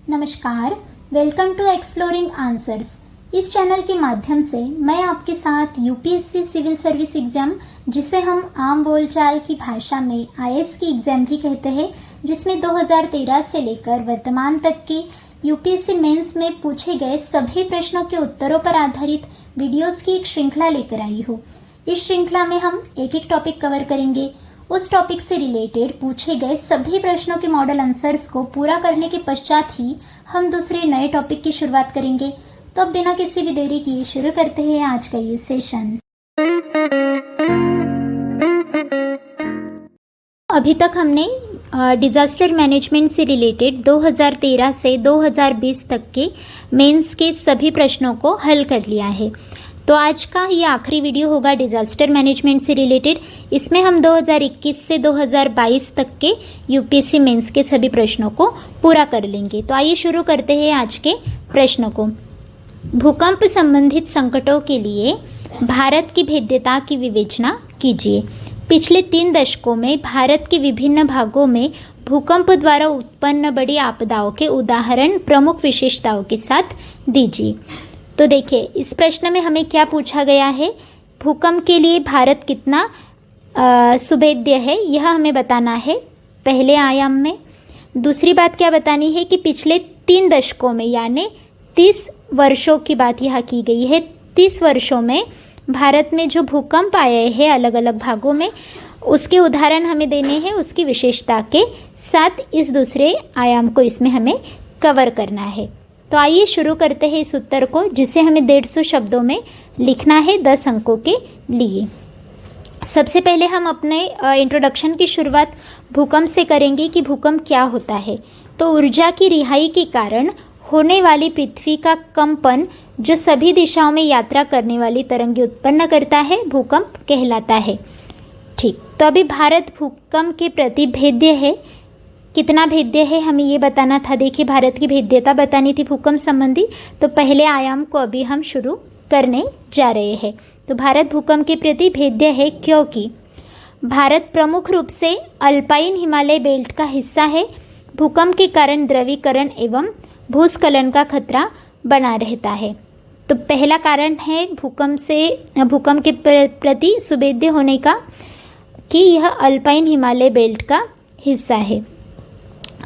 नमस्कार, welcome to exploring answers. इस channel के माध्यम से मैं आपके साथ यूपीएससी सिविल सर्विस एग्जाम, जिसे हम आम बोलचाल की भाषा में आईएएस की एग्जाम भी कहते हैं, जिसमें 2013 से लेकर वर्तमान तक के यूपीएससी मेंस में पूछे गए सभी प्रश्नों के उत्तरों पर आधारित वीडियोस की एक श्रृंखला लेकर आई हूँ। इस श्रृंखला में हम एक एक टॉपिक कवर करेंगे। उस टॉपिक से रिलेटेड पूछे गए सभी प्रश्नों के मॉडल आंसर्स को पूरा करने के पश्चात ही हम दूसरे नए टॉपिक की शुरुआत करेंगे। तो अब बिना किसी भी देरी किए शुरू करते हैं आज का ये सेशन। अभी तक हमने डिजास्टर मैनेजमेंट से रिलेटेड 2013 से 2020 तक के मेंस के सभी प्रश्नों को हल कर लिया है। तो आज का ये आखिरी वीडियो होगा डिजास्टर मैनेजमेंट से रिलेटेड। इसमें हम 2021 से 2022 तक के यूपीएससी मेंस के सभी प्रश्नों को पूरा कर लेंगे। तो आइए शुरू करते हैं आज के प्रश्नों को। भूकंप संबंधित संकटों के लिए भारत की भेद्यता की विवेचना कीजिए। पिछले 3 दशकों में भारत के विभिन्न भागों में भूकंप द्वारा उत्पन्न बड़ी आपदाओं के उदाहरण प्रमुख विशेषताओं के साथ दीजिए। तो देखिए, इस प्रश्न में हमें क्या पूछा गया है, भूकंप के लिए भारत कितना सुभेद्य है, यह हमें बताना है पहले आयाम में। दूसरी बात क्या बतानी है कि पिछले 3 दशकों में, यानी 30 वर्षों की बात यहाँ की गई है। 30 वर्षों में भारत में जो भूकंप आए हैं अलग अलग भागों में, उसके उदाहरण हमें देने हैं, उसकी विशेषता के साथ इस दूसरे आयाम को इसमें हमें कवर करना है। तो आइए शुरू करते हैं इस उत्तर को, जिसे हमें 150 शब्दों में लिखना है 10 अंकों के लिए। सबसे पहले हम अपने इंट्रोडक्शन की शुरुआत भूकंप से करेंगे कि भूकंप क्या होता है। तो ऊर्जा की रिहाई के कारण होने वाली पृथ्वी का कंपन जो सभी दिशाओं में यात्रा करने वाली तरंगें उत्पन्न करता है, भूकंप कहलाता है। ठीक, तो अभी भारत भूकंप के प्रति भेद्य है। कितना भेद्य है हमें ये बताना था। देखिए, भारत की भेद्यता बतानी थी भूकंप संबंधी। तो पहले आयाम को अभी हम शुरू करने जा रहे हैं। तो भारत भूकंप के प्रति भेद्य है क्योंकि भारत प्रमुख रूप से अल्पाइन हिमालय बेल्ट का हिस्सा है। भूकंप के कारण द्रवीकरण एवं भूस्खलन का खतरा बना रहता है। तो पहला कारण है भूकंप के प्रति सुभेद्य होने का कि यह अल्पाइन हिमालय बेल्ट का हिस्सा है।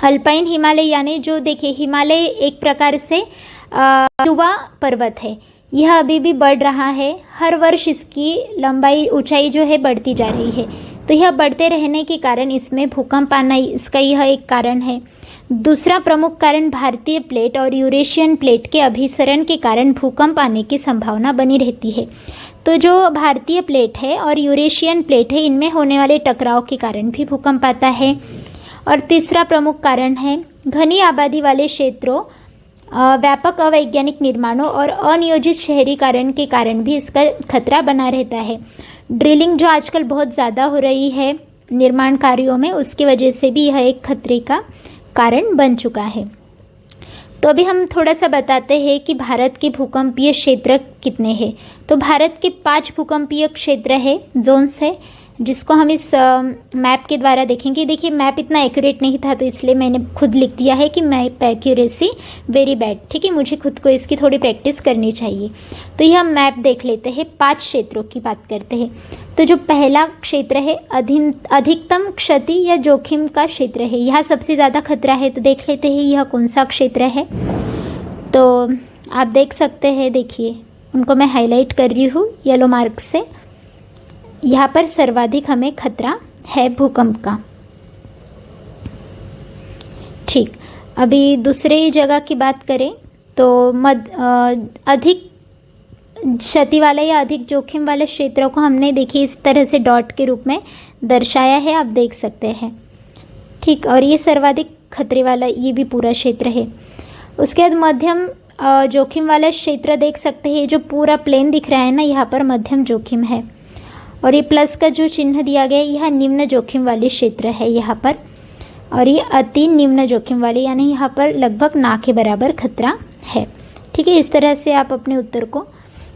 अल्पाइन हिमालय यानी जो देखिए, हिमालय एक प्रकार से युवा पर्वत है। यह अभी भी बढ़ रहा है। हर वर्ष इसकी लंबाई, ऊंचाई जो है बढ़ती जा रही है। तो यह बढ़ते रहने के कारण इसमें भूकंप आना, इसका यह एक कारण है। दूसरा प्रमुख कारण भारतीय प्लेट और यूरेशियन प्लेट के अभिसरण के कारण भूकंप आने की संभावना बनी रहती है। तो जो भारतीय प्लेट है और यूरेशियन प्लेट है, इनमें होने वाले टकराव के कारण भी भूकंप आता है। और तीसरा प्रमुख कारण है घनी आबादी वाले क्षेत्रों, व्यापक अवैज्ञानिक निर्माणों और अनियोजित शहरीकरण के कारण भी इसका खतरा बना रहता है। ड्रिलिंग जो आजकल बहुत ज़्यादा हो रही है निर्माण कार्यों में, उसकी वजह से भी यह एक खतरे का कारण बन चुका है। तो अभी हम थोड़ा सा बताते हैं कि भारत के भूकंपीय क्षेत्र कितने हैं। तो भारत के 5 भूकंपीय क्षेत्र है, जोन्स है, जिसको हम इस मैप के द्वारा देखेंगे। देखिए, मैप इतना एक्यूरेट नहीं था, तो इसलिए मैंने खुद लिख दिया है कि मैप एक्यूरेसी वेरी बैड। ठीक है, मुझे खुद को इसकी थोड़ी प्रैक्टिस करनी चाहिए। तो यह मैप देख लेते हैं, 5 क्षेत्रों की बात करते हैं। तो जो पहला क्षेत्र है अधिकतम क्षति या जोखिम का क्षेत्र है, यहाँ सबसे ज़्यादा खतरा है। तो देख लेते हैं यह कौन सा क्षेत्र है। तो आप देख सकते हैं, देखिए उनको मैं हाईलाइट कर रही हूँ येलो मार्क से। यहाँ पर सर्वाधिक हमें खतरा है भूकंप का। ठीक, अभी दूसरे जगह की बात करें तो अधिक क्षति वाला या अधिक जोखिम वाले क्षेत्रों को हमने देखिए इस तरह से डॉट के रूप में दर्शाया है, आप देख सकते हैं। ठीक, और ये सर्वाधिक खतरे वाला ये भी पूरा क्षेत्र है। उसके बाद मध्यम जोखिम वाला क्षेत्र देख सकते हैं, जो पूरा प्लेन दिख रहा है ना, यहाँ पर मध्यम जोखिम है। और ये प्लस का जो चिन्ह दिया गया है, यह निम्न जोखिम वाले क्षेत्र है यहाँ पर। और ये अति निम्न जोखिम वाले, यानी यहाँ पर लगभग ना के बराबर खतरा है। ठीक है, इस तरह से आप अपने उत्तर को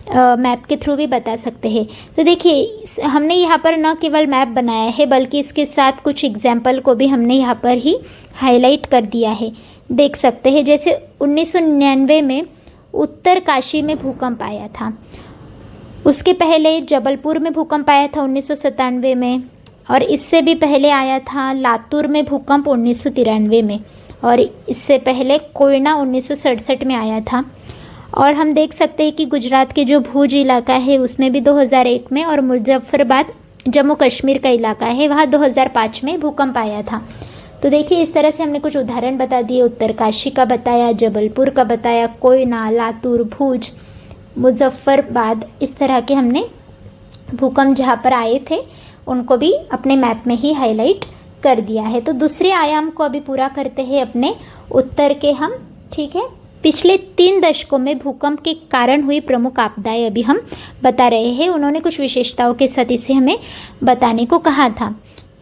मैप के थ्रू भी बता सकते हैं। तो देखिए, हमने यहाँ पर न केवल मैप बनाया है, बल्कि इसके साथ कुछ एग्जाम्पल को भी हमने यहाँ पर ही हाईलाइट कर दिया है। देख सकते हैं। जैसे 1999 में उत्तरकाशी में भूकंप आया था, उसके पहले जबलपुर में भूकंप आया था 1997 में, और इससे भी पहले आया था लातूर में भूकंप 1993 में, और इससे पहले कोयना 1967 में आया था। और हम देख सकते हैं कि गुजरात के जो भुज इलाका है उसमें भी 2001 में, और मुजफ्फराबाद जम्मू कश्मीर का इलाका है वहाँ 2005 में भूकंप आया था। तो देखिए इस तरह से हमने कुछ उदाहरण बता दिए, उत्तरकाशी का बताया, जबलपुर का बताया, कोयना, लातूर, भुज, मुजफ्फराबाद, इस तरह के हमने भूकंप जहाँ पर आए थे उनको भी अपने मैप में ही हाईलाइट कर दिया है। तो दूसरे आयाम को अभी पूरा करते हैं अपने उत्तर के हम, ठीक है। पिछले 3 दशकों में भूकंप के कारण हुई प्रमुख आपदाएं अभी हम बता रहे हैं। उन्होंने कुछ विशेषताओं के साथ इसे हमें बताने को कहा था।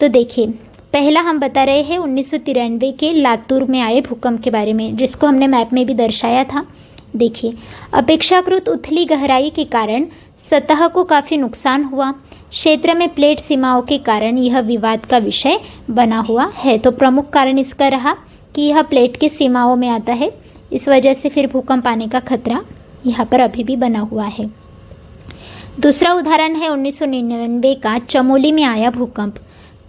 तो देखिए पहला हम बता रहे हैं 1993 के लातूर में आए भूकंप के बारे में, जिसको हमने मैप में भी दर्शाया था। देखिए अपेक्षाकृत उथली गहराई के कारण सतह को काफ़ी नुकसान हुआ। क्षेत्र में प्लेट सीमाओं के कारण यह विवाद का विषय बना हुआ है। तो प्रमुख कारण इसका रहा कि यह प्लेट के सीमाओं में आता है, इस वजह से फिर भूकंप आने का खतरा यहाँ पर अभी भी बना हुआ है। दूसरा उदाहरण है 1999 का चमोली में आया भूकंप।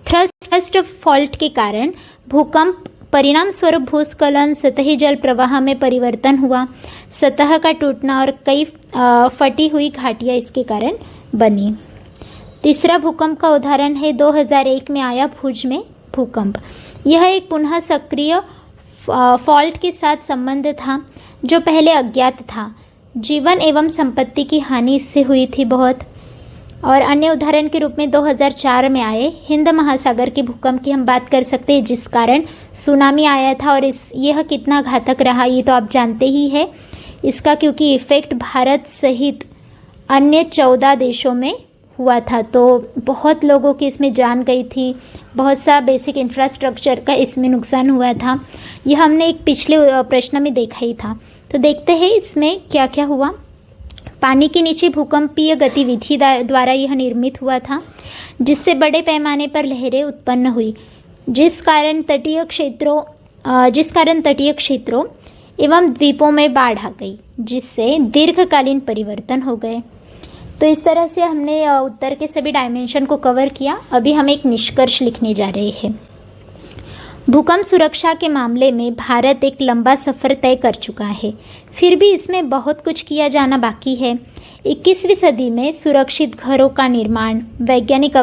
थ्रस्ट फॉल्ट के कारण भूकंप परिणाम स्वरूप भूस्खलन, सतही जल प्रवाह में परिवर्तन हुआ, सतह का टूटना और कई फटी हुई घाटियाँ इसके कारण बनी। तीसरा भूकंप का उदाहरण है 2001 में आया भुज में भूकंप। यह एक पुनः सक्रिय फॉल्ट के साथ संबंध था जो पहले अज्ञात था। जीवन एवं संपत्ति की हानि इससे हुई थी बहुत। और अन्य उदाहरण के रूप में 2004 में आए हिंद महासागर के भूकंप की हम बात कर सकते हैं, जिस कारण सुनामी आया था। और यह कितना घातक रहा ये तो आप जानते ही है इसका, क्योंकि इफ़ेक्ट भारत सहित अन्य 14 देशों में हुआ था। तो बहुत लोगों की इसमें जान गई थी, बहुत सा बेसिक इंफ्रास्ट्रक्चर का इसमें नुकसान हुआ था। यह हमने एक पिछले प्रश्न में देखा ही था। तो देखते हैं इसमें क्या क्या हुआ। पानी के नीचे भूकंपीय गतिविधि द्वारा यह निर्मित हुआ था, जिससे बड़े पैमाने पर लहरें उत्पन्न हुई, जिस कारण तटीय क्षेत्रों एवं द्वीपों में बाढ़ आ गई, जिससे दीर्घकालीन परिवर्तन हो गए। तो इस तरह से हमने उत्तर के सभी डायमेंशन को कवर किया। अभी हम एक निष्कर्ष लिखने जा रहे हैं। भूकंप सुरक्षा के मामले में भारत एक लंबा सफ़र तय कर चुका है, फिर भी इसमें बहुत कुछ किया जाना बाकी है। 21वीं सदी में सुरक्षित घरों का निर्माण, वैज्ञानिक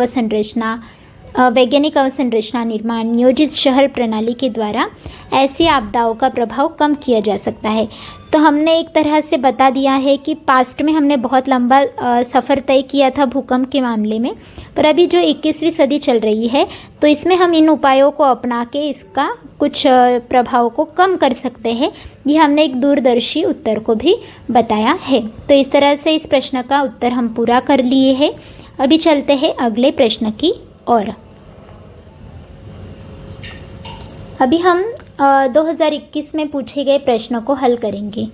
अवसंरचना निर्माण, नियोजित शहर प्रणाली के द्वारा ऐसी आपदाओं का प्रभाव कम किया जा सकता है। तो हमने एक तरह से बता दिया है कि पास्ट में हमने बहुत लंबा सफ़र तय किया था भूकंप के मामले में, पर अभी जो 21वीं सदी चल रही है तो इसमें हम इन उपायों को अपना के इसका कुछ प्रभाव को कम कर सकते हैं। ये हमने एक दूरदर्शी उत्तर को भी बताया है। तो इस तरह से इस प्रश्न का उत्तर हम पूरा कर लिए हैं। अभी चलते हैं अगले प्रश्न की ओर। अभी हम 2021 में पूछे गए प्रश्नों को हल करेंगे।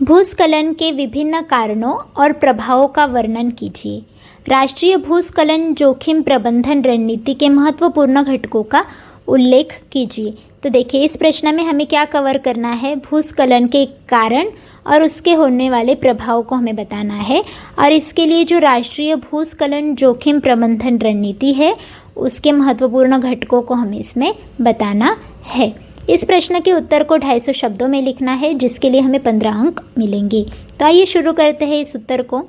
भूस्खलन के विभिन्न कारणों और प्रभावों का वर्णन कीजिए। राष्ट्रीय भूस्खलन जोखिम प्रबंधन रणनीति के महत्वपूर्ण घटकों का उल्लेख कीजिए। तो देखिए इस प्रश्न में हमें क्या कवर करना है, भूस्खलन के कारण और उसके होने वाले प्रभाव को हमें बताना है। और इसके लिए जो राष्ट्रीय भूस्खलन जोखिम प्रबंधन रणनीति है उसके महत्वपूर्ण घटकों को हमें इसमें बताना है। इस प्रश्न के उत्तर को 250 शब्दों में लिखना है, जिसके लिए हमें 15 अंक मिलेंगे। तो आइए शुरू करते हैं इस उत्तर को।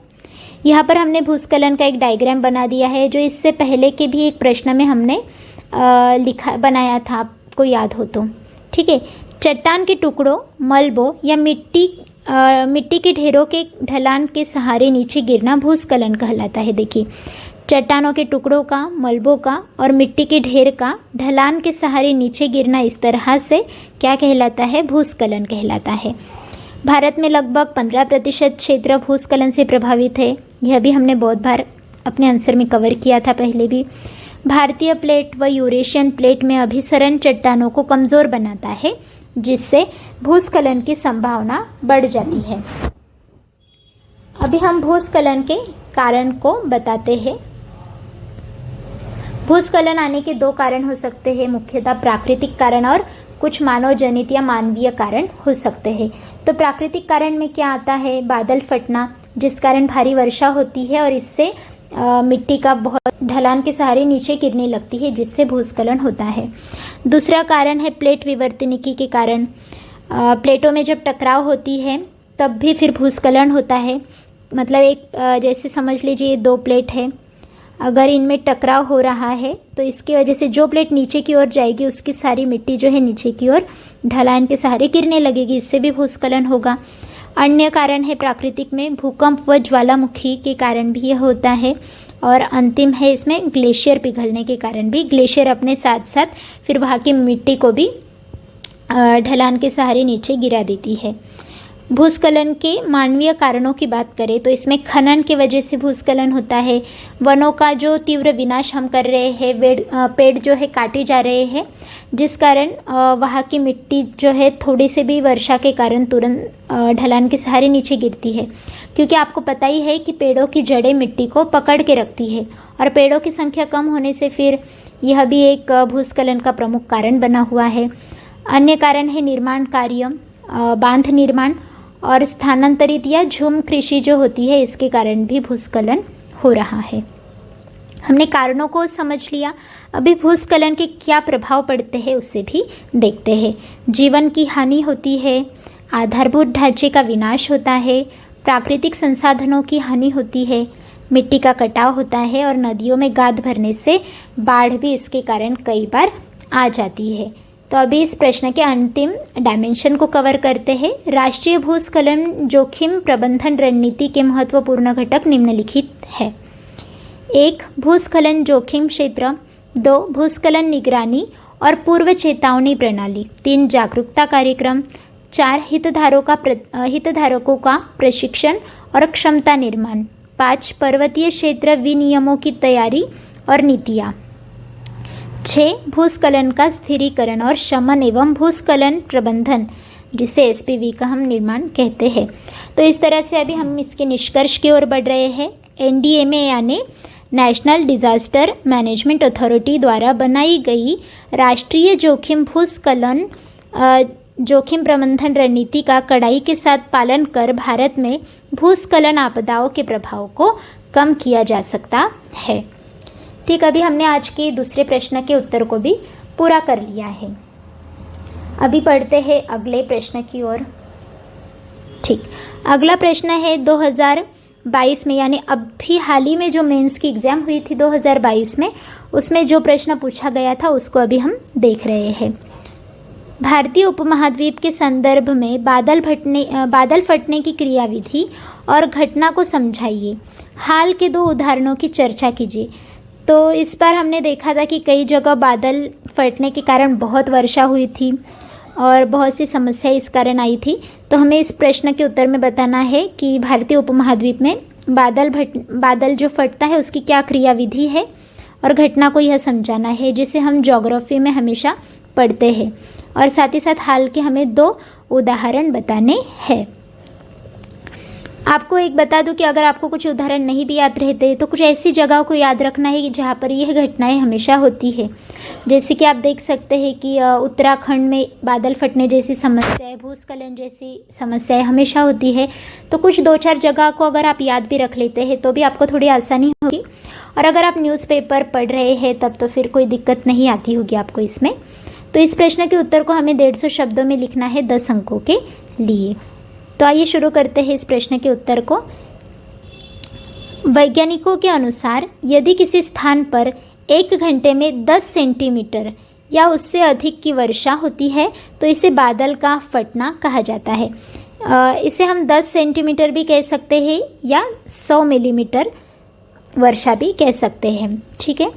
यहाँ पर हमने भूस्खलन का एक डायग्राम बना दिया है, जो इससे पहले के भी एक प्रश्न में हमने बनाया था, आपको याद हो तो। ठीक है, चट्टान के टुकड़ों, मलबों या मिट्टी के ढेरों के ढलान के सहारे नीचे गिरना भूस्खलन कहलाता है। देखिए चट्टानों के टुकड़ों का, मलबों का और मिट्टी के ढेर का ढलान के सहारे नीचे गिरना, इस तरह से क्या कहलाता है, भूस्खलन कहलाता है। भारत में लगभग 15% क्षेत्र भूस्खलन से प्रभावित है। यह भी हमने बहुत बार अपने आंसर में कवर किया था पहले भी। भारतीय प्लेट व यूरेशियन प्लेट में अभिसरण चट्टानों को कमज़ोर बनाता है, जिससे भूस्खलन की संभावना बढ़ जाती है। अभी हम भूस्खलन के कारण को बताते हैं। भूस्खलन आने के 2 कारण हो सकते हैं, मुख्यतः प्राकृतिक कारण और कुछ मानव जनित या मानवीय कारण हो सकते हैं। तो प्राकृतिक कारण में क्या आता है? बादल फटना, जिस कारण भारी वर्षा होती है और इससे मिट्टी का बहुत ढलान के सहारे नीचे गिरने लगती है, जिससे भूस्खलन होता है। दूसरा कारण है प्लेट विवर्तनिकी के कारण। प्लेटों में जब टकराव होती है तब भी फिर भूस्खलन होता है। मतलब एक जैसे समझ लीजिए ये दो प्लेट है, अगर इनमें टकराव हो रहा है तो इसकी वजह से जो प्लेट नीचे की ओर जाएगी उसकी सारी मिट्टी जो है नीचे की ओर ढलान के सहारे गिरने लगेगी, इससे भी भूस्खलन होगा। अन्य कारण है प्राकृतिक में भूकंप व ज्वालामुखी के कारण भी यह होता है। और अंतिम है इसमें ग्लेशियर पिघलने के कारण भी। ग्लेशियर अपने साथ साथ फिर वहाँ की मिट्टी को भी ढलान के सहारे नीचे गिरा देती है। भूस्खलन के मानवीय कारणों की बात करें तो इसमें खनन की वजह से भूस्खलन होता है। वनों का जो तीव्र विनाश हम कर रहे हैं, पेड़ जो है काटे जा रहे हैं, जिस कारण वहाँ की मिट्टी जो है थोड़ी से भी वर्षा के कारण तुरंत ढलान के सहारे नीचे गिरती है। क्योंकि आपको पता ही है कि पेड़ों की जड़ें मिट्टी को पकड़ के रखती है और पेड़ों की संख्या कम होने से फिर यह भी एक भूस्खलन का प्रमुख कारण बना हुआ है। अन्य कारण है निर्माण कार्य, बांध निर्माण और स्थानांतरित या झूम कृषि जो होती है, इसके कारण भी भूस्खलन हो रहा है। हमने कारणों को समझ लिया, अभी भूस्खलन के क्या प्रभाव पड़ते हैं उसे भी देखते हैं। जीवन की हानि होती है, आधारभूत ढांचे का विनाश होता है, प्राकृतिक संसाधनों की हानि होती है, मिट्टी का कटाव होता है और नदियों में गाद भरने से बाढ़ भी इसके कारण कई बार आ जाती है। तो अभी इस प्रश्न के अंतिम डायमेंशन को कवर करते हैं। राष्ट्रीय भूस्खलन जोखिम प्रबंधन रणनीति के महत्वपूर्ण घटक निम्नलिखित है। 1. भूस्खलन जोखिम क्षेत्र। 2. भूस्खलन निगरानी और पूर्व चेतावनी प्रणाली। 3. जागरूकता कार्यक्रम। 4. हितधारकों का प्रशिक्षण और क्षमता निर्माण। 5. पर्वतीय क्षेत्र विनियमों की तैयारी और नीतियाँ। 6. भूस्खलन का स्थिरीकरण और शमन एवं भूस्खलन प्रबंधन, जिसे SPV का हम निर्माण कहते हैं। तो इस तरह से अभी हम इसके निष्कर्ष की ओर बढ़ रहे हैं। NDMA यानी नेशनल डिजास्टर मैनेजमेंट अथॉरिटी द्वारा बनाई गई राष्ट्रीय भूस्खलन जोखिम प्रबंधन रणनीति का कड़ाई के साथ पालन कर भारत में भूस्खलन आपदाओं के प्रभाव को कम किया जा सकता है। ठीक, अभी हमने आज के दूसरे प्रश्न के उत्तर को भी पूरा कर लिया है। अभी पढ़ते हैं अगले प्रश्न की ओर। ठीक, अगला प्रश्न है 2022 में, यानी अभी हाल ही में जो मेंस की एग्ज़ाम हुई थी 2022 में, उसमें जो प्रश्न पूछा गया था उसको अभी हम देख रहे हैं। भारतीय उपमहाद्वीप के संदर्भ में बादल फटने की क्रियाविधि और घटना को समझाइए। हाल के 2 उदाहरणों की चर्चा कीजिए। तो इस बार हमने देखा था कि कई जगह बादल फटने के कारण बहुत वर्षा हुई थी और बहुत सी समस्याएं इस कारण आई थी। तो हमें इस प्रश्न के उत्तर में बताना है कि भारतीय उपमहाद्वीप में बादल जो फटता है उसकी क्या क्रियाविधि है और घटना को यह समझाना है, जिसे हम ज्योग्राफी में हमेशा पढ़ते हैं। और साथ ही साथ हाल के हमें 2 उदाहरण बताने हैं। आपको एक बता दूं कि अगर आपको कुछ उदाहरण नहीं भी याद रहते तो कुछ ऐसी जगहों को याद रखना है कि जहाँ पर यह घटनाएं हमेशा होती है। जैसे कि आप देख सकते हैं कि उत्तराखंड में बादल फटने जैसी समस्याएं, भूस्खलन जैसी समस्याएं हमेशा होती है। तो कुछ 2-4 जगह को अगर आप याद भी रख लेते हैं तो भी आपको थोड़ी आसानी होगी। और अगर आप न्यूज़पेपर पढ़ रहे हैं तब तो फिर कोई दिक्कत नहीं आती होगी आपको इसमें। तो इस प्रश्न के उत्तर को हमें 150 शब्दों में लिखना है 10 अंकों के लिए। तो आइए शुरू करते हैं इस प्रश्न के उत्तर को। वैज्ञानिकों के अनुसार यदि किसी स्थान पर 1 घंटे में 10 सेंटीमीटर या उससे अधिक की वर्षा होती है तो इसे बादल का फटना कहा जाता है। इसे हम 10 सेंटीमीटर भी कह सकते हैं या 100 मिलीमीटर वर्षा भी कह सकते हैं। ठीक है,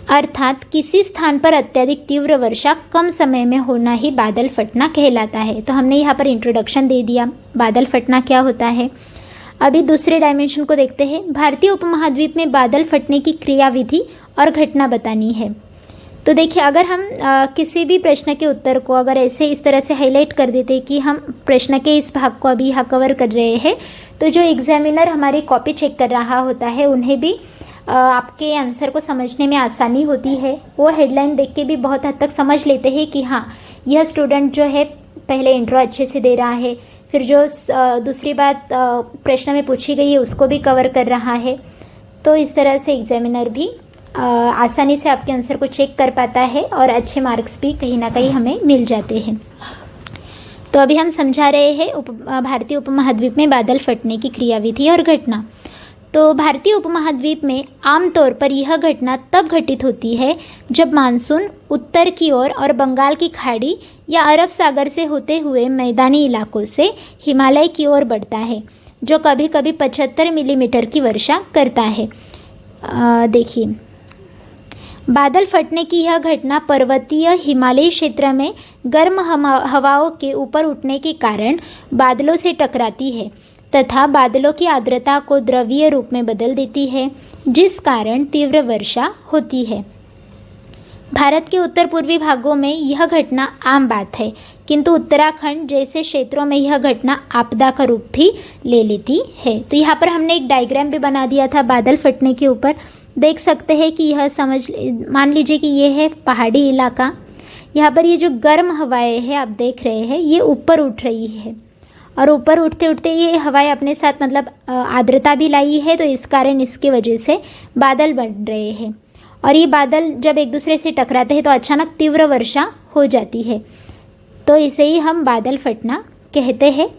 अर्थात किसी स्थान पर अत्यधिक तीव्र वर्षा कम समय में होना ही बादल फटना कहलाता है। तो हमने यहाँ पर इंट्रोडक्शन दे दिया, बादल फटना क्या होता है। अभी दूसरे डायमेंशन को देखते हैं। भारतीय उपमहाद्वीप में बादल फटने की क्रियाविधि और घटना बतानी है। तो देखिए, अगर हम किसी भी प्रश्न के उत्तर को अगर ऐसे इस तरह से हाईलाइट कर देते कि हम प्रश्न के इस भाग को अभी यहाँ कवर कर रहे हैं, तो जो एग्जामिनर हमारी कॉपी चेक कर रहा होता है उन्हें भी आपके आंसर को समझने में आसानी होती है। वो हेडलाइन देख के भी बहुत हद तक समझ लेते हैं कि हाँ यह स्टूडेंट जो है पहले इंट्रो अच्छे से दे रहा है, फिर जो दूसरी बात प्रश्न में पूछी गई है उसको भी कवर कर रहा है। तो इस तरह से एग्जामिनर भी आसानी से आपके आंसर को चेक कर पाता है और अच्छे मार्क्स भी कहीं ना कहीं हमें मिल जाते हैं। तो अभी हम समझा रहे हैं भारतीय उपमहाद्वीप में बादल फटने की क्रियाविधि और घटना। तो भारतीय उपमहाद्वीप में आमतौर पर यह घटना तब घटित होती है जब मानसून उत्तर की ओर और बंगाल की खाड़ी या अरब सागर से होते हुए मैदानी इलाकों से हिमालय की ओर बढ़ता है, जो कभी कभी 75 मिलीमीटर की वर्षा करता है। देखिए, बादल फटने की यह घटना पर्वतीय हिमालयी क्षेत्र में गर्म हवाओं के ऊपर उठने के कारण बादलों से टकराती है तथा बादलों की आर्द्रता को द्रवीय रूप में बदल देती है, जिस कारण तीव्र वर्षा होती है। भारत के उत्तर पूर्वी भागों में यह घटना आम बात है, किंतु उत्तराखंड जैसे क्षेत्रों में यह घटना आपदा का रूप भी ले लेती है। तो यहाँ पर हमने एक डायग्राम भी बना दिया था बादल फटने के ऊपर। देख सकते हैं कि यह मान लीजिए कि ये है पहाड़ी इलाका। यहाँ पर ये जो गर्म हवाएं हैं आप देख रहे हैं, ये ऊपर उठ रही है और ऊपर उठते उठते ये हवाएं अपने साथ मतलब आर्द्रता भी लाई है, तो इस कारण इसके वजह से बादल बन रहे हैं। और ये बादल जब एक दूसरे से टकराते हैं तो अचानक तीव्र वर्षा हो जाती है, तो इसे ही हम बादल फटना कहते हैं।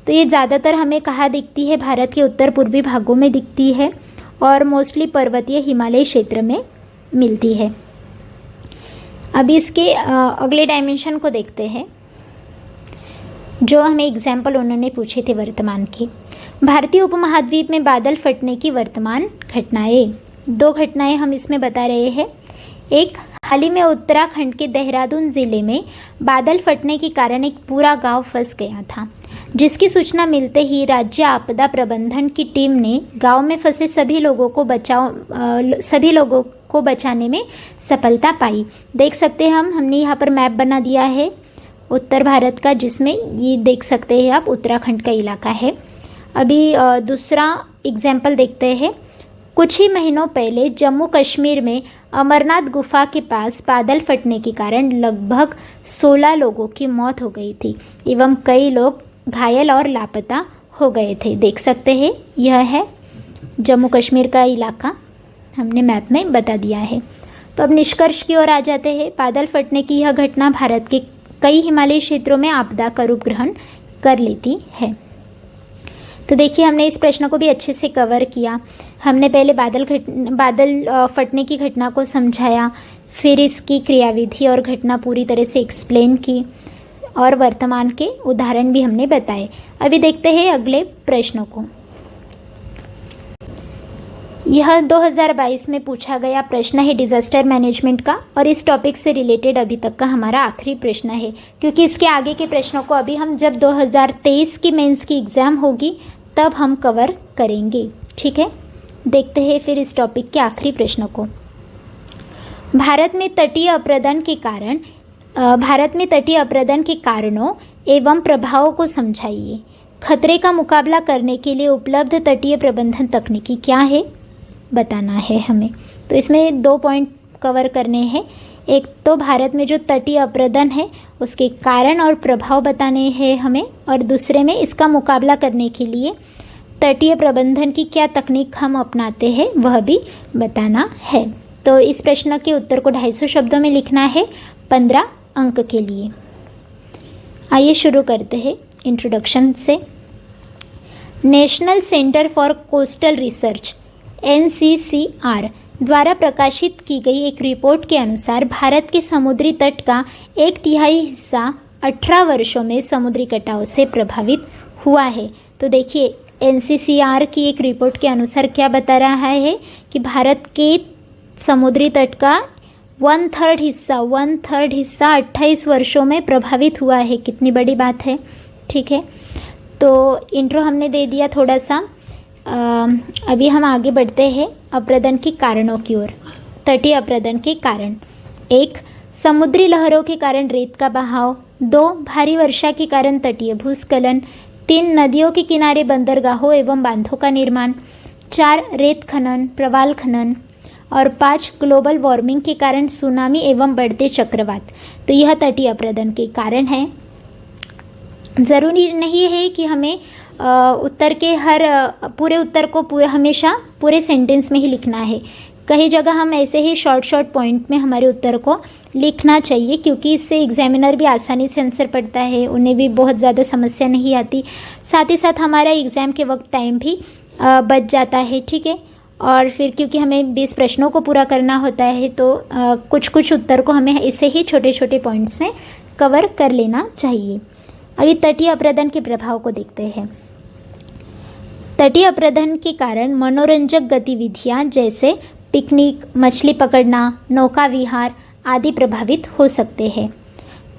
तो ये ज़्यादातर हमें कहाँ दिखती है? भारत के उत्तर पूर्वी भागों में दिखती है और मोस्टली पर्वतीय हिमालय क्षेत्र में मिलती है। अब इसके अगले डायमेंशन को देखते हैं, जो हमें एग्जाम्पल उन्होंने पूछे थे वर्तमान के। भारतीय उपमहाद्वीप में बादल फटने की वर्तमान घटनाएं। 2 घटनाएं हम इसमें बता रहे हैं। एक, हाल ही में उत्तराखंड के देहरादून ज़िले में बादल फटने के कारण एक पूरा गांव फंस गया था, जिसकी सूचना मिलते ही राज्य आपदा प्रबंधन की टीम ने गांव में फंसे सभी लोगों को बचाने में सफलता पाई। देख सकते हैं हमने यहाँ पर मैप बना दिया है उत्तर भारत का, जिसमें ये देख सकते हैं आप उत्तराखंड का इलाका है। अभी दूसरा एग्जाम्पल देखते हैं। कुछ ही महीनों पहले जम्मू कश्मीर में अमरनाथ गुफा के पास बादल फटने के कारण लगभग 16 लोगों की मौत हो गई थी एवं कई लोग घायल और लापता हो गए थे। देख सकते हैं यह है जम्मू कश्मीर का इलाका, हमने मैप में बता दिया है। तो अब निष्कर्ष की ओर आ जाते हैं। बादल फटने की यह घटना भारत के कई हिमालयी क्षेत्रों में आपदा का रूप ग्रहण कर लेती है। तो देखिए, हमने इस प्रश्न को भी अच्छे से कवर किया। हमने पहले बादल फटने की घटना को समझाया, फिर इसकी क्रियाविधि और घटना पूरी तरह से एक्सप्लेन की और वर्तमान के उदाहरण भी हमने बताए। अभी देखते हैं अगले प्रश्नों को। यह 2022 में पूछा गया प्रश्न है डिजास्टर मैनेजमेंट का, और इस टॉपिक से रिलेटेड अभी तक का हमारा आखिरी प्रश्न है, क्योंकि इसके आगे के प्रश्नों को अभी हम जब 2023 की मेंस की एग्ज़ाम होगी तब हम कवर करेंगे। ठीक है, देखते हैं फिर इस टॉपिक के आखिरी प्रश्नों को। भारत में तटीय अपरदन के कारणों एवं प्रभावों को समझाइए। खतरे का मुकाबला करने के लिए उपलब्ध तटीय प्रबंधन तकनीकी क्या है, बताना है हमें। तो इसमें 2 पॉइंट कवर करने हैं। एक तो भारत में जो तटीय अपरदन है उसके कारण और प्रभाव बताने हैं हमें, और दूसरे में इसका मुकाबला करने के लिए तटीय प्रबंधन की क्या तकनीक हम अपनाते हैं वह भी बताना है। तो इस प्रश्न के उत्तर को 250 शब्दों में लिखना है 15 अंक के लिए। आइए शुरू करते हैं इंट्रोडक्शन से। National centre for coastal research NCCR द्वारा प्रकाशित की गई एक रिपोर्ट के अनुसार भारत के समुद्री तट का 1/3 हिस्सा 18 वर्षों में समुद्री कटाव से प्रभावित हुआ है। तो देखिए, NCCR की एक रिपोर्ट के अनुसार क्या बता रहा है कि भारत के समुद्री तट का 1/3 हिस्सा 28 वर्षों में प्रभावित हुआ है। कितनी बड़ी बात है। ठीक है, तो इंट्रो हमने दे दिया थोड़ा सा। अभी हम आगे बढ़ते हैं अपरदन के कारणों की ओर। तटीय अपरदन के कारण: 1. समुद्री लहरों के कारण रेत का बहाव। 2. भारी वर्षा के कारण तटीय भूस्खलन। 3. नदियों के किनारे बंदरगाहों एवं बांधों का निर्माण। 4. रेत खनन, प्रवाल खनन। और 5 ग्लोबल वार्मिंग के कारण सुनामी एवं बढ़ते चक्रवात। तो यह तटीय अपरदन के कारण है। ज़रूरी नहीं है कि हमें उत्तर के पूरे उत्तर को हमेशा पूरे सेंटेंस में ही लिखना है। कई जगह हम ऐसे ही शॉर्ट पॉइंट में हमारे उत्तर को लिखना चाहिए, क्योंकि इससे एग्जामिनर भी आसानी से आंसर पढ़ता है, उन्हें भी बहुत ज़्यादा समस्या नहीं आती। साथ ही साथ हमारा एग्ज़ाम के वक्त टाइम भी बच जाता है। ठीक है। और फिर क्योंकि हमें 20 प्रश्नों को पूरा करना होता है, तो कुछ उत्तर को हमें इसे ही छोटे छोटे पॉइंट्स में कवर कर लेना चाहिए। अभी तटीय अपरदन के प्रभाव को देखते हैं। तटीय अपरदन के कारण मनोरंजक गतिविधियां जैसे पिकनिक, मछली पकड़ना, नौका विहार आदि प्रभावित हो सकते हैं।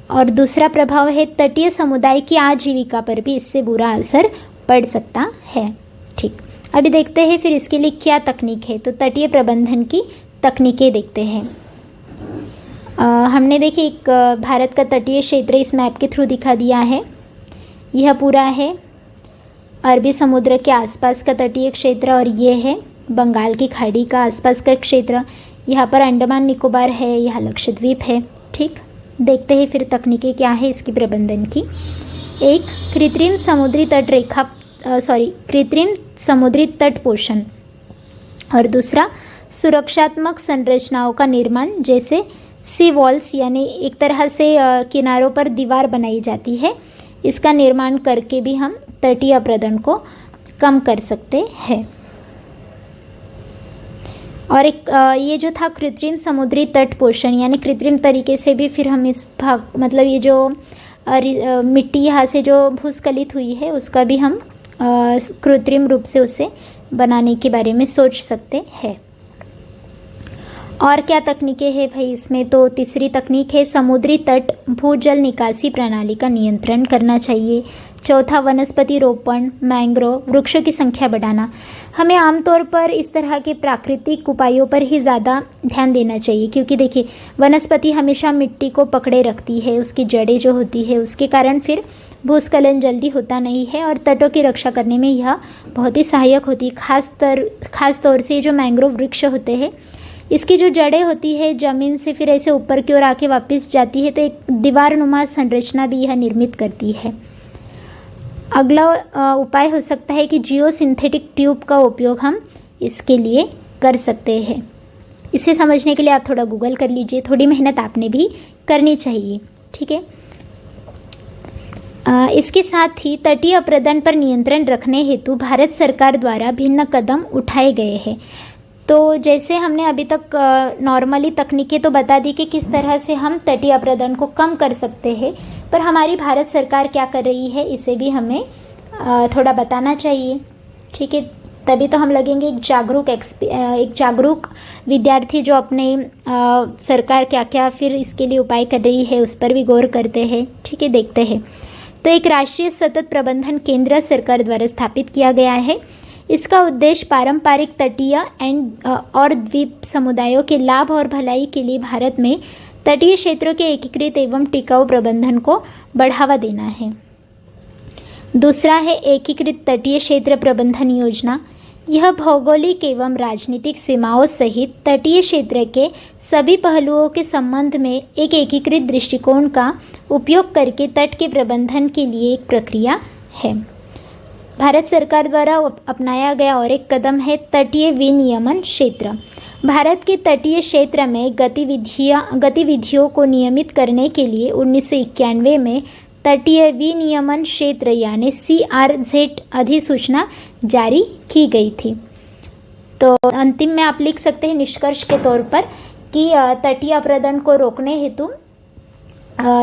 और दूसरा प्रभाव है तटीय समुदाय की आजीविका पर भी इससे बुरा असर पड़ सकता है। ठीक, अभी देखते हैं फिर इसके लिए क्या तकनीक है। तो तटीय प्रबंधन की तकनीकें देखते हैं। हमने देखिए एक भारत का तटीय क्षेत्र इस मैप के थ्रू दिखा दिया है। यह पूरा है अरबी समुद्र के आसपास का तटीय क्षेत्र, और ये है बंगाल की खाड़ी का आसपास का क्षेत्र। यहाँ पर अंडमान निकोबार है, यहाँ लक्षद्वीप है। ठीक, देखते हैं फिर तकनीकें क्या है इसकी प्रबंधन की। एक, कृत्रिम समुद्री तट पोषण, और दूसरा सुरक्षात्मक संरचनाओं का निर्माण जैसे सी वॉल्स, यानी एक तरह से किनारों पर दीवार बनाई जाती है। इसका निर्माण करके भी हम तटीय अपरदन को कम कर सकते हैं। और एक ये जो था कृत्रिम समुद्री तट पोषण, यानी कृत्रिम तरीके से भी फिर हम इस भाग, मतलब ये जो मिट्टी यहाँ से जो भूस्खलित हुई है उसका भी हम कृत्रिम रूप से उसे बनाने के बारे में सोच सकते हैं। और क्या तकनीकें हैं भाई इसमें? तो तीसरी तकनीक है समुद्री तट भूजल निकासी प्रणाली का नियंत्रण करना चाहिए। चौथा, वनस्पति रोपण, मैंग्रोव वृक्षों की संख्या बढ़ाना। हमें आमतौर पर इस तरह के प्राकृतिक उपायों पर ही ज़्यादा ध्यान देना चाहिए, क्योंकि देखिए वनस्पति हमेशा मिट्टी को पकड़े रखती है, उसकी जड़ें जो होती है उसके कारण फिर भूस्खलन जल्दी होता नहीं है, और तटों की रक्षा करने में यह बहुत ही सहायक होती है। खास तौर से जो मैंग्रोव वृक्ष होते हैं, इसकी जो जड़ें होती है ज़मीन से फिर ऐसे ऊपर की ओर आके वापस जाती है, तो एक दीवारनुमा संरचना भी यह निर्मित करती है। अगला उपाय हो सकता है कि जियो सिंथेटिक ट्यूब का उपयोग हम इसके लिए कर सकते हैं। इसे समझने के लिए आप थोड़ा गूगल कर लीजिए, थोड़ी मेहनत आपने भी करनी चाहिए। ठीक है। इसके साथ ही तटीय अपरदन पर नियंत्रण रखने हेतु भारत सरकार द्वारा भिन्न कदम उठाए गए हैं। तो जैसे हमने अभी तक नॉर्मली तकनीकें तो बता दी कि किस तरह से हम तटीय अपरदन को कम कर सकते हैं, पर हमारी भारत सरकार क्या कर रही है इसे भी हमें थोड़ा बताना चाहिए। ठीक है, तभी तो हम लगेंगे एक जागरूक विद्यार्थी जो अपने सरकार क्या क्या फिर इसके लिए उपाय कर रही है उस पर भी गौर करते हैं। ठीक है, देखते हैं। तो एक राष्ट्रीय सतत प्रबंधन केंद्र सरकार द्वारा स्थापित किया गया है। इसका उद्देश्य पारंपरिक तटीय और द्वीप समुदायों के लाभ और भलाई के लिए भारत में तटीय क्षेत्रों के एकीकृत एवं टिकाऊ प्रबंधन को बढ़ावा देना है। दूसरा है एकीकृत तटीय क्षेत्र प्रबंधन योजना। यह भौगोलिक एवं राजनीतिक सीमाओं सहित तटीय क्षेत्र के सभी पहलुओं के संबंध में एक एकीकृत दृष्टिकोण का उपयोग करके तट के प्रबंधन के लिए एक प्रक्रिया है। भारत सरकार द्वारा अपनाया गया और एक कदम है तटीय विनियमन क्षेत्र। भारत के तटीय क्षेत्र में गतिविधियों को नियमित करने के लिए 1991 में तटीय विनियमन क्षेत्र यानी CRZ अधिसूचना जारी की गई थी। तो अंतिम में आप लिख सकते हैं निष्कर्ष के तौर पर कि तटीय अपरदन को रोकने हेतु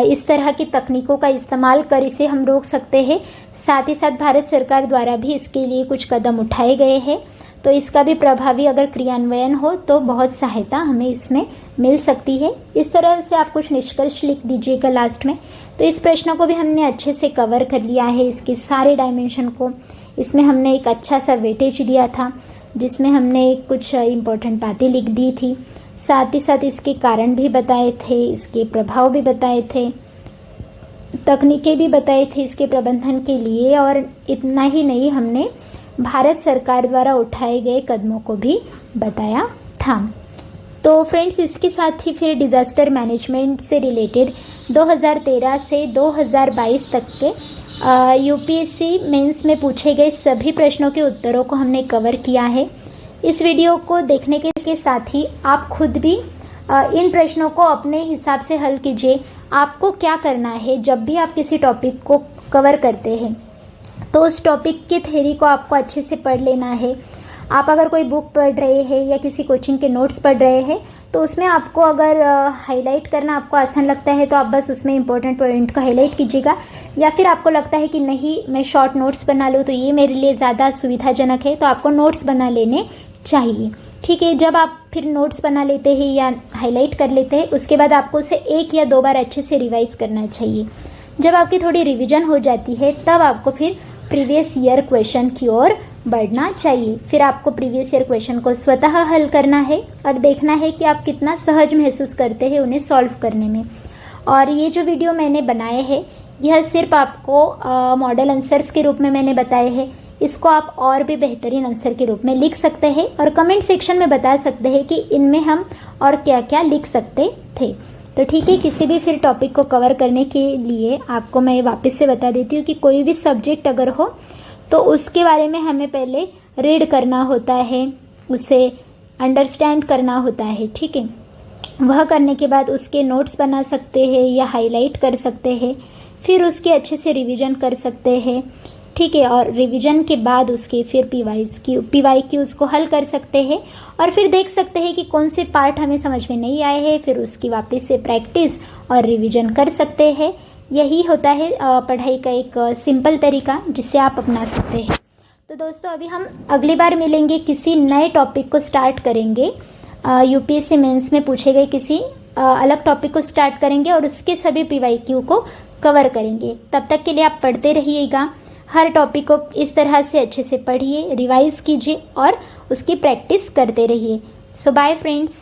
इस तरह की तकनीकों का इस्तेमाल कर इसे हम रोक सकते हैं। साथ ही साथ भारत सरकार द्वारा भी इसके लिए कुछ कदम उठाए गए हैं। तो इसका भी प्रभावी अगर क्रियान्वयन हो तो बहुत सहायता हमें इसमें मिल सकती है। इस तरह से आप कुछ निष्कर्ष लिख दीजिएगा लास्ट में। तो इस प्रश्न को भी हमने अच्छे से कवर कर लिया है, इसके सारे डायमेंशन को। इसमें हमने एक अच्छा सा वेटेज दिया था जिसमें हमने कुछ इम्पोर्टेंट बातें लिख दी थी। साथ ही साथ इसके कारण भी बताए थे, इसके प्रभाव भी बताए थे, तकनीकें भी बताए थे इसके प्रबंधन के लिए, और इतना ही नहीं हमने भारत सरकार द्वारा उठाए गए कदमों को भी बताया था। तो फ्रेंड्स, इसके साथ ही फिर डिज़ास्टर मैनेजमेंट से रिलेटेड 2013 से 2022 तक के यूपीएससी मेंस में पूछे गए सभी प्रश्नों के उत्तरों को हमने कवर किया है। इस वीडियो को देखने के साथ ही आप खुद भी इन प्रश्नों को अपने हिसाब से हल कीजिए। आपको क्या करना है, जब भी आप किसी टॉपिक को कवर करते हैं तो उस टॉपिक की थ्योरी को आपको अच्छे से पढ़ लेना है। आप अगर कोई बुक पढ़ रहे हैं या किसी कोचिंग के नोट्स पढ़ रहे हैं तो उसमें आपको अगर हाईलाइट करना आपको आसान लगता है तो आप बस उसमें इंपॉर्टेंट पॉइंट को हाईलाइट कीजिएगा, या फिर आपको लगता है कि नहीं मैं शॉर्ट नोट्स बना लूँ तो ये मेरे लिए ज़्यादा सुविधाजनक है, तो आपको नोट्स बना लेने चाहिए। ठीक है, जब आप फिर नोट्स बना लेते हैं या हाईलाइट कर लेते हैं उसके बाद आपको उसे 1 या 2 बार अच्छे से रिवाइज करना चाहिए। जब आपकी थोड़ी रिवीजन हो जाती है तब आपको फिर प्रीवियस ईयर क्वेश्चन की ओर बढ़ना चाहिए। फिर आपको प्रीवियस ईयर क्वेश्चन को स्वतः हल करना है और देखना है कि आप कितना सहज महसूस करते हैं उन्हें सॉल्व करने में। और ये जो वीडियो मैंने बनाए हैं यह सिर्फ आपको मॉडल आंसर्स के रूप में मैंने बताए हैं। इसको आप और भी बेहतरीन आंसर के रूप में लिख सकते हैं और कमेंट सेक्शन में बता सकते हैं कि इनमें हम और क्या क्या लिख सकते थे। तो ठीक है, किसी भी फिर टॉपिक को कवर करने के लिए आपको मैं वापस से बता देती हूँ कि कोई भी सब्जेक्ट अगर हो तो उसके बारे में हमें पहले रीड करना होता है, उसे अंडरस्टैंड करना होता है। ठीक है, वह करने के बाद उसके नोट्स बना सकते हैं या हाईलाइट कर सकते हैं, फिर उसके अच्छे से रिवीजन कर सकते हैं। ठीक है, और रिवीजन के बाद उसके फिर पीवाईक्यूज़ को हल कर सकते हैं और फिर देख सकते हैं कि कौन से पार्ट हमें समझ में नहीं आए हैं, फिर उसकी वापस से प्रैक्टिस और रिवीजन कर सकते हैं। यही होता है पढ़ाई का एक सिंपल तरीका जिसे आप अपना सकते हैं। तो दोस्तों, अभी हम अगली बार मिलेंगे, किसी नए टॉपिक को स्टार्ट करेंगे। यूपीएससी मेंस में पूछे गए किसी अलग टॉपिक को स्टार्ट करेंगे और उसके सभी पीवाईक्यू को कवर करेंगे। तब तक के लिए आप पढ़ते रहिएगा, हर टॉपिक को इस तरह से अच्छे से पढ़िए, रिवाइज कीजिए और उसकी प्रैक्टिस करते रहिए। सो बाय फ्रेंड्स।